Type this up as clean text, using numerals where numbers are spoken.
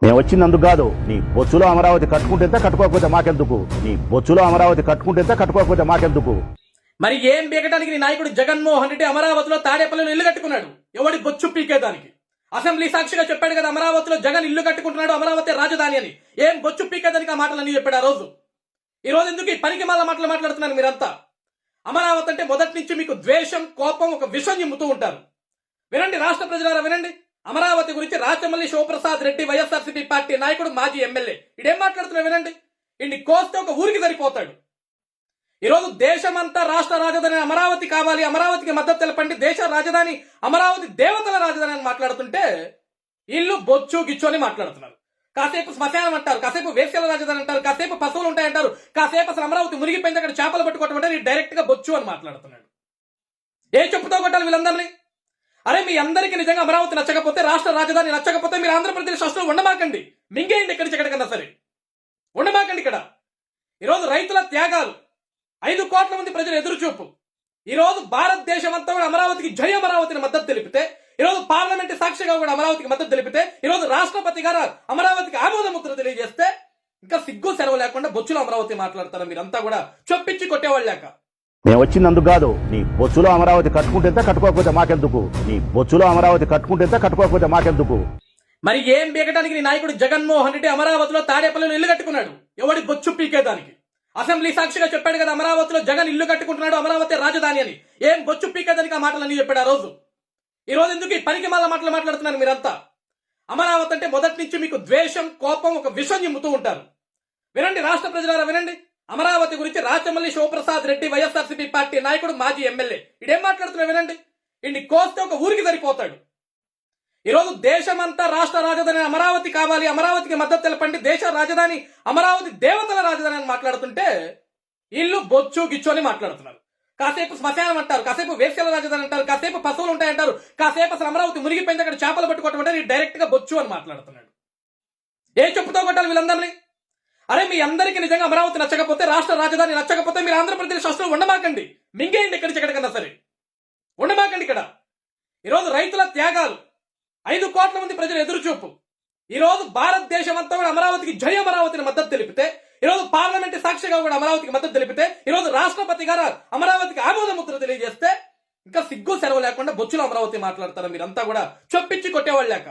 మేము వచ్చినందుకు కాదు, నీ బొచ్చులో అమరావతి కట్టుకుంటే కట్టుకోకపోతే మాకెందుకు, నీ బొచ్చులో అమరావతి కట్టుకుంటే కట్టుకోకపోతే మాకెందుకు. మరి ఏం పీకడానికి నీ నాయకుడు జగన్మోహన్ రెడ్డి అమరావతిలో తాడేపల్లిలో ఇల్లు కట్టుకున్నాడు? ఎవడి బొచ్చు పీకేదానికి? అసెంబ్లీ సాక్షిగా చెప్పాడు కదా, అమరావతిలో జగన్ ఇల్లు కట్టుకుంటున్నాడు, అమరావతి రాజధాని అని. ఏం బొచ్చు పీకేదానికి ఆ మాటలన్నీ చెప్పాడు ఆ రోజు? ఈ రోజు ఎందుకు ఈ పనికి మాల మాటలు మాట్లాడుతున్నారు మీరంతా? అమరావతి అంటే మొదటి నుంచి మీకు ద్వేషం, కోపం, ఒక విషం నింపుతూ ఉంటారు. వినండి రాష్ట్ర ప్రజలారా, వినండి. అమరావతి గురించి రాచమల్లి శివప్రసాద్ రెడ్డి, వైఎస్ఆర్సీపీ పార్టీ నాయకుడు, మాజీ ఎమ్మెల్యే, ఇదేం మాట్లాడుతున్నా వినండి. ఇన్ని కోస్తే ఒక ఊరికి సరిపోతాడు. ఈరోజు దేశమంతా రాష్ట్ర రాజధాని అమరావతి కావాలి, అమరావతికి మద్దతు తెలపండి, దేశ రాజధాని అమరావతి దేవతల రాజధాని అని మాట్లాడుతుంటే ఇల్లు బొచ్చు గిచ్చు అని మాట్లాడుతున్నారు. కాసేపు శ్మశానం అంటారు, కాసేపు వేశ్యల రాజధాని అంటారు, కాసేపు పశువులు ఉంటాయంటారు, కాసేపు అసలు అమరావతి మునిగిపోయింది అక్కడ చేపలు పట్టుకోవటం అంటే డైరెక్ట్ గా బొచ్చు అని మాట్లాడుతున్నాడు. ఏ చెప్పుతో కొట్టాలి వీళ్ళందరినీ? అరే మీ అందరికీ నిజంగా అమరావతి నచ్చకపోతే, రాష్ట్ర రాజధాని నచ్చకపోతే మీరు ఆంధ్రప్రదేశ్ రాష్ట్రంలో ఉండమాకండి, మింగేయండి ఎక్కడికన్నా సరే, ఉండమాకండి ఇక్కడ. ఈరోజు రైతుల త్యాగాలు, 5 కోట్ల మంది ప్రజలు ఎదురుచూపు. ఈరోజు భారతదేశం అంతా కూడా అమరావతికి జై అమరావతిని మద్దతు తెలిపితే, ఈరోజు పార్లమెంట్ సాక్షిగా కూడా అమరావతికి మద్దతు తెలిపితే, ఈరోజు రాష్ట్రపతి గారు అమరావతికి ఆమోద ముద్ర తెలియజేస్తే ఇంకా సిగ్గు సెలవు లేకుండా బొచ్చులో అమరావతి మాట్లాడతారు మీరంతా కూడా చొప్పించి కొట్టేవాళ్ళు లేక. మేము వచ్చినందుకు కాదు, నీ బొచ్చులో అమరావతి కట్టుకుంటే కట్టుకోకపోతే మాకెందుకు, నీ బొచ్చులో అమరావతి కట్టుకుంటే కట్టుకోకపోతే మాకెందుకు. మరి ఏం పీకడానికి నీ నాయకుడు జగన్మోహన్ రెడ్డి అమరావతిలో తాడేపల్లిలో ఇల్లు కట్టుకున్నాడు? ఎవడి బొచ్చు పీకేదానికి? అసెంబ్లీ సాక్షిగా చెప్పాడు కదా, అమరావతిలో జగన్ ఇల్లు కట్టుకుంటున్నాడు, అమరావతి రాజధాని అని. ఏం బొచ్చు పీకేదానికి ఆ మాటలన్నీ చెప్పాడు ఆ రోజు? ఈ రోజు ఎందుకు ఈ పనికి మాల మాటలు మాట్లాడుతున్నారు మీరంతా? అమరావతి అంటే మొదటి నుంచి మీకు ద్వేషం, కోపం, ఒక విషం నింపుతూ ఉంటారు. వినండి రాష్ట్ర ప్రజలారా, వినండి. అమరావతి గురించి రాచమల్లి శివప్రసాద్ రెడ్డి, వైఎస్ఆర్సీపీ పార్టీ నాయకుడు, మాజీ ఎమ్మెల్యే, ఇదేం మాట్లాడుతున్నా వినండి. ఇన్ని కోస్తే ఒక ఊరికి సరిపోతాడు. ఈరోజు దేశమంతా రాష్ట్ర రాజధాని అమరావతి కావాలి, అమరావతికి మద్దతు తెలపండి, దేశ రాజధాని అమరావతి దేవతల రాజధాని అని మాట్లాడుతుంటే ఇల్లు బొచ్చు గిచ్చు అని మాట్లాడుతున్నారు. కాసేపు శ్మశానం అంటారు, కాసేపు వేశ్యల రాజధాని అంటారు, కాసేపు పశువులు ఉంటాయంటారు, కాసేపు అసలు అమరావతి మునిగిపోయింది అక్కడ చేపలు పట్టుకోవటం అంటే డైరెక్ట్ గా బొచ్చు అని మాట్లాడుతున్నాడు. ఏ చెప్పుతో కొట్టాలి వీళ్ళందరినీ? అరే మీ అందరికీ నిజంగా అమరావతి నచ్చకపోతే, రాష్ట్ర రాజధాని నచ్చకపోతే మీరు ఆంధ్రప్రదేశ్ రాష్ట్రంలో ఉండమాకండి, మింగేయండి ఎక్కడికన్నా సరే, ఉండమాకండి ఇక్కడ. ఈరోజు రైతుల త్యాగాలు, 5 కోట్ల మంది ప్రజలు ఎదురుచూపు. ఈరోజు భారతదేశం అంతా కూడా అమరావతికి జై అమరావతిని మద్దతు తెలిపితే, ఈరోజు పార్లమెంట్ సాక్షిగా కూడా అమరావతికి మద్దతు తెలిపితే, ఈరోజు రాష్ట్రపతి గారు అమరావతికి ఆమోద ముద్ర తెలియజేస్తే ఇంకా సిగ్గు సెలవు లేకుండా బొచ్చులో అమరావతి మాట్లాడతారు మీరంతా కూడా చొప్పించి కొట్టేవాళ్ళు లేక.